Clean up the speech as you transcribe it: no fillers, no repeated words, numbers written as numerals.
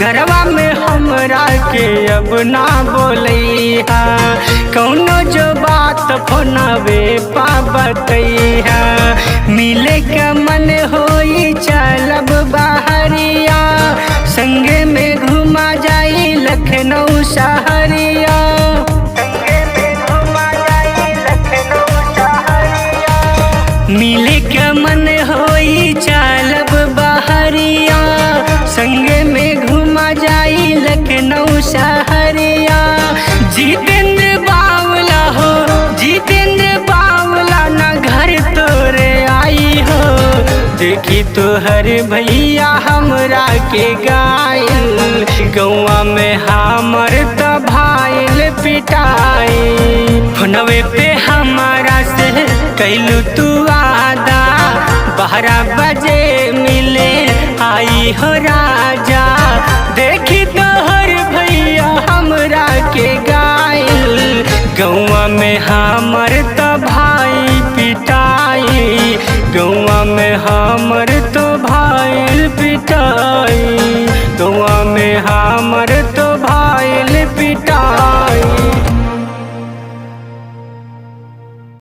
घरवा में हमरा के अब ना बोलैहा, कौनो जो बात फोनवे पा बतैहा। मिले के मन होई चलब बहरिया, संगे में घुमा जाई लखनऊ शहरिया। मिले के मन होई चलब बहरिया, संगे में घुमा जाई लखनऊ शहरिया। जितेंद्र बावला हो, जितेंद्र बावला ना घर तोरे आई हो। देखी तोहर भैया हमरा के गाइल, गौआ में हमर त भाइल पिटाई। फोनवे पे हमारा से कैलू तू वादा, 12 बजे मिले आई हो राजा। देखी तोहर भैया हमरा के गाइल, गौआ में हमर त भाई पिटाई। गौआ में हमर तो भाई पिटाई, गौआ में हमर तो